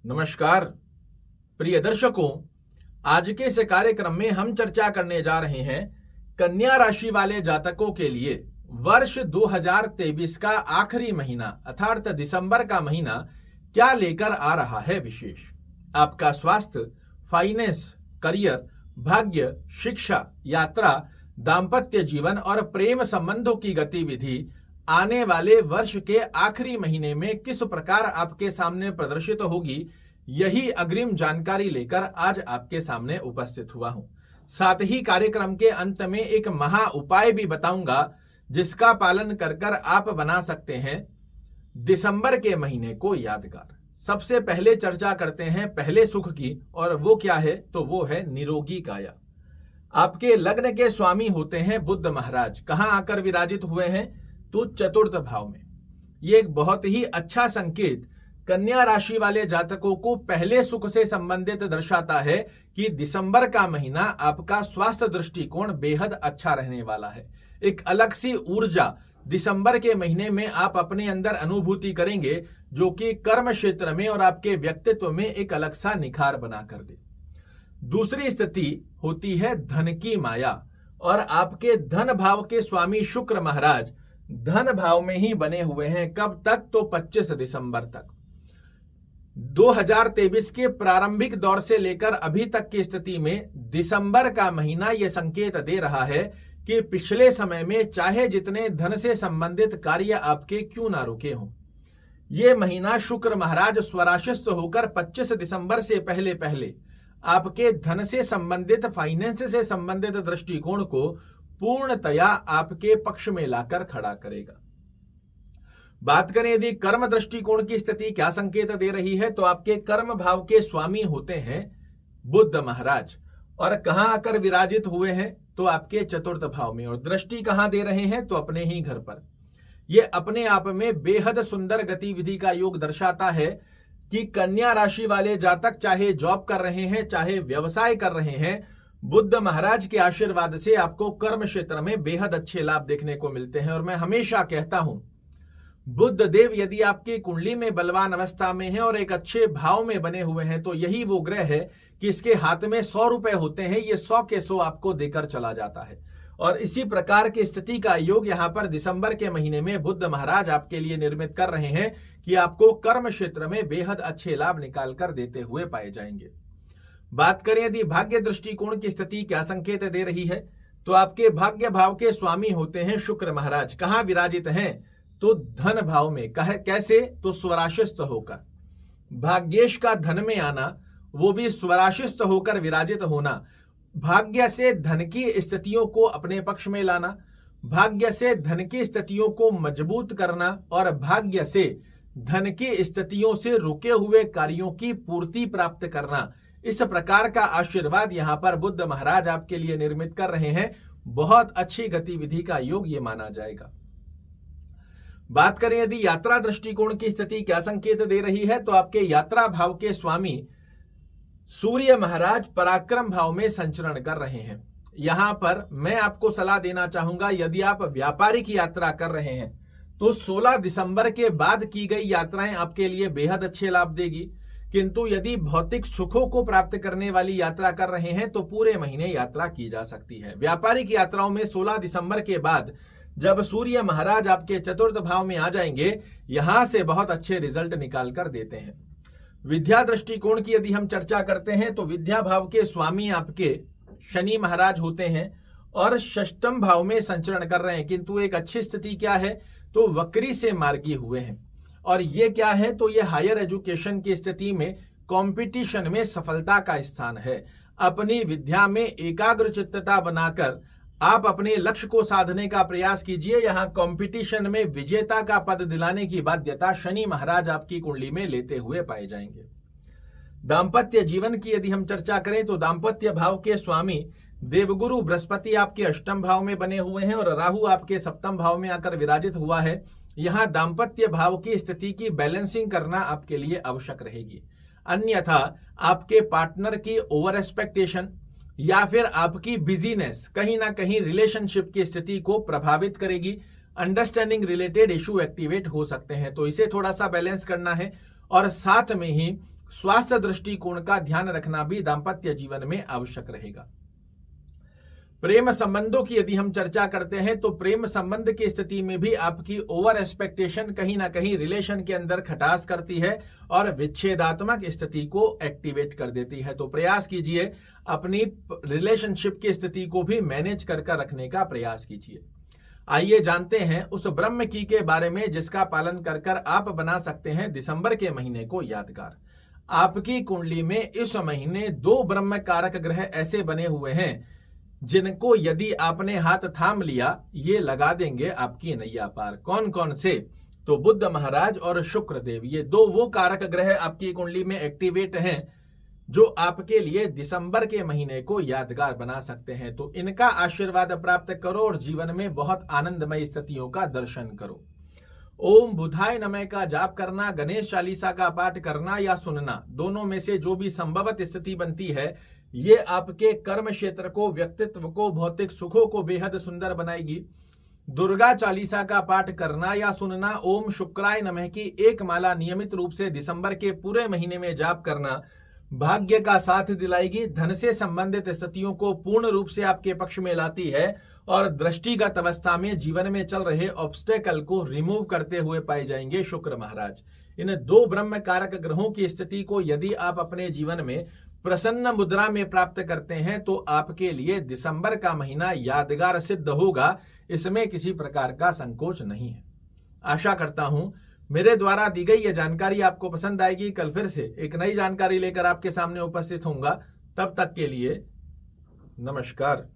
नमस्कार प्रिय दर्शकों, आज के इस कार्यक्रम में हम चर्चा करने जा रहे हैं कन्या राशि वाले जातकों के लिए वर्ष 2023 का आखिरी महीना अर्थात दिसंबर का महीना क्या लेकर आ रहा है। विशेष आपका स्वास्थ्य, फाइनेंस, करियर, भाग्य, शिक्षा, यात्रा, दाम्पत्य जीवन और प्रेम संबंधों की गतिविधि आने वाले वर्ष के आखिरी महीने में किस प्रकार आपके सामने प्रदर्शित होगी, यही अग्रिम जानकारी लेकर आज आपके सामने उपस्थित हुआ हूं। साथ ही कार्यक्रम के अंत में एक महा उपाय भी बताऊंगा जिसका पालन कर आप बना सकते हैं दिसंबर के महीने को यादगार। सबसे पहले चर्चा करते हैं पहले सुख की, और वो क्या है तो वो है निरोगी काया। आपके लग्न के स्वामी होते हैं बुध महाराज। कहां आकर विराजित हुए हैं तो चतुर्थ भाव में। ये एक बहुत ही अच्छा संकेत कन्या राशि वाले जातकों को पहले सुख से संबंधित दर्शाता है कि दिसंबर का महीना आपका स्वास्थ्य दृष्टिकोण बेहद अच्छा रहने वाला है। एक अलग सी ऊर्जा दिसंबर के महीने में आप अपने अंदर अनुभूति करेंगे जो कि कर्म क्षेत्र में और आपके व्यक्तित्व में एक अलग सा निखार बना कर दे। दूसरी स्थिति होती है धन की माया, और आपके धन भाव के स्वामी शुक्र महाराज धन भाव में ही बने हुए हैं। कब तक तो 25 दिसंबर तक। 2023 के प्रारंभिक दौर से लेकर अभी तक की स्थिति में दिसंबर का महीना यह संकेत दे रहा है कि पिछले समय में चाहे जितने धन से संबंधित कार्य आपके क्यों ना रुके हों, यह महीना शुक्र महाराज स्वराशिष्ट होकर 25 दिसंबर से पहले पहले आपके धन से संबंधित, फाइनेंस से संबंधित दृष्टिकोण को पूर्णतया आपके पक्ष में लाकर खड़ा करेगा। बात करें यदि कर्म दृष्टिकोण की स्थिति क्या संकेत दे रही है, तो आपके कर्म भाव के स्वामी होते हैं बुध महाराज, और कहां आकर विराजित हुए हैं तो आपके चतुर्थ भाव में, और दृष्टि कहां दे रहे हैं तो अपने ही घर पर। यह अपने आप में बेहद सुंदर गतिविधि का योग दर्शाता है कि कन्या राशि वाले जातक चाहे जॉब कर रहे हैं, चाहे व्यवसाय कर रहे हैं, बुध महाराज के आशीर्वाद से आपको कर्म क्षेत्र में बेहद अच्छे लाभ देखने को मिलते हैं। और मैं हमेशा कहता हूं, बुध देव यदि आपकी कुंडली में बलवान अवस्था में है और एक अच्छे भाव में बने हुए हैं तो यही वो ग्रह है कि इसके हाथ में 100 रुपए होते हैं, ये 100 के 100 आपको देकर चला जाता है। और इसी प्रकार की स्थिति का योग यहाँ पर दिसंबर के महीने में बुध महाराज आपके लिए निर्मित कर रहे हैं कि आपको कर्म क्षेत्र में बेहद अच्छे लाभ निकाल कर देते हुए पाए जाएंगे। बात करें यदि भाग्य दृष्टिकोण की स्थिति क्या संकेत दे रही है, तो आपके भाग्य भाव के स्वामी होते हैं शुक्र महाराज। कहां विराजित हैं तो धन भाव में। कैसे तो स्वराशिष्ट होकर। भाग्येश का धन में आना, वो भी स्वराशिष्ट होकर विराजित होना, भाग्य से धन की स्थितियों को अपने पक्ष में लाना, भाग्य से धन की स्थितियों को मजबूत करना, और भाग्य से धन की स्थितियों से रुके हुए कार्यों की पूर्ति प्राप्त करना, इस प्रकार का आशीर्वाद यहां पर बुध महाराज आपके लिए निर्मित कर रहे हैं। बहुत अच्छी गतिविधि का योग ये माना जाएगा। बात करें यदि यात्रा दृष्टिकोण की स्थिति क्या संकेत दे रही है, तो आपके यात्रा भाव के स्वामी सूर्य महाराज पराक्रम भाव में संचरण कर रहे हैं। यहां पर मैं आपको सलाह देना चाहूंगा, यदि आप व्यापारिक यात्रा कर रहे हैं तो 16 दिसंबर के बाद की गई यात्राएं आपके लिए बेहद अच्छे लाभ देगी। किंतु यदि भौतिक सुखों को प्राप्त करने वाली यात्रा कर रहे हैं तो पूरे महीने यात्रा की जा सकती है। व्यापारिक यात्राओं में 16 दिसंबर के बाद जब सूर्य महाराज आपके चतुर्थ भाव में आ जाएंगे, यहां से बहुत अच्छे रिजल्ट निकाल कर देते हैं। विद्या दृष्टिकोण की यदि हम चर्चा करते हैं तो विद्या भाव के स्वामी आपके शनि महाराज होते हैं और षष्टम भाव में संचरण कर रहे हैं। किंतु एक अच्छी स्थिति क्या है तो वक्री से मार्गी हुए हैं, और ये क्या है तो ये हायर एजुकेशन की स्थिति में कंपटीशन में सफलता का स्थान है। अपनी विद्या में एकाग्र चित्तता बनाकर आप अपने लक्ष्य को साधने का प्रयास कीजिए। यहाँ कंपटीशन में विजेता का पद दिलाने की बाध्यता शनि महाराज आपकी कुंडली में लेते हुए पाए जाएंगे। दाम्पत्य जीवन की यदि हम चर्चा करें तो दाम्पत्य भाव के स्वामी देवगुरु बृहस्पति आपके अष्टम भाव में बने हुए हैं और राहु आपके सप्तम भाव में आकर विराजित हुआ है। यहाँ दाम्पत्य भाव की स्थिति की बैलेंसिंग करना आपके लिए आवश्यक रहेगी, अन्यथा आपके पार्टनर की ओवर एक्सपेक्टेशन या फिर आपकी बिजीनेस कहीं ना कहीं रिलेशनशिप की स्थिति को प्रभावित करेगी। अंडरस्टैंडिंग रिलेटेड इशू एक्टिवेट हो सकते हैं, तो इसे थोड़ा सा बैलेंस करना है। और साथ में ही स्वास्थ्य दृष्टिकोण का ध्यान रखना भी दाम्पत्य जीवन में आवश्यक रहेगा। प्रेम संबंधों की यदि हम चर्चा करते हैं तो प्रेम संबंध की स्थिति में भी आपकी ओवर एक्सपेक्टेशन कहीं ना कहीं रिलेशन के अंदर खटास करती है और विच्छेदात्मक स्थिति को एक्टिवेट कर देती है। तो प्रयास कीजिए अपनी रिलेशनशिप की स्थिति को भी मैनेज कर रखने का प्रयास कीजिए। आइए जानते हैं उस ब्रह्म की के बारे में जिसका पालन कर आप बना सकते हैं दिसंबर के महीने को यादगार। आपकी कुंडली में इस महीने 2 ब्रह्म कारक ग्रह ऐसे बने हुए हैं जिनको यदि आपने हाथ थाम लिया ये लगा देंगे आपकी नैया पार। कौन कौन से? तो बुध महाराज और शुक्र देव, ये 2 वो कारक ग्रह आपकी कुंडली में एक्टिवेट हैं जो आपके लिए दिसंबर के महीने को यादगार बना सकते हैं। तो इनका आशीर्वाद प्राप्त करो और जीवन में बहुत आनंदमय स्थितियों का दर्शन करो। ओम बुधाय नमः का जाप करना, गणेश चालीसा का पाठ करना या सुनना, दोनों में से जो भी संभवत स्थिति बनती है ये आपके कर्म क्षेत्र को, व्यक्तित्व को, भौतिक सुखों को बेहद सुंदर बनाएगी। दुर्गा चालीसा का पाठ करना या सुनना, ओम शुक्राय नमः की 1 माला नियमित रूप से दिसंबर के पूरे महीने में जाप करना भाग्य का साथ दिलाएगी, धन से संबंधित स्थितियों को पूर्ण रूप से आपके पक्ष में लाती है और दृष्टिगत अवस्था में जीवन में चल रहे ऑब्स्टेकल को रिमूव करते हुए पाए जाएंगे शुक्र महाराज। इन 2 ब्रह्म कारक ग्रहों की स्थिति को यदि आप अपने जीवन में प्रसन्न मुद्रा में प्राप्त करते हैं तो आपके लिए दिसंबर का महीना यादगार सिद्ध होगा, इसमें किसी प्रकार का संकोच नहीं है। आशा करता हूं मेरे द्वारा दी गई यह जानकारी आपको पसंद आएगी। कल फिर से एक नई जानकारी लेकर आपके सामने उपस्थित होऊंगा। तब तक के लिए नमस्कार।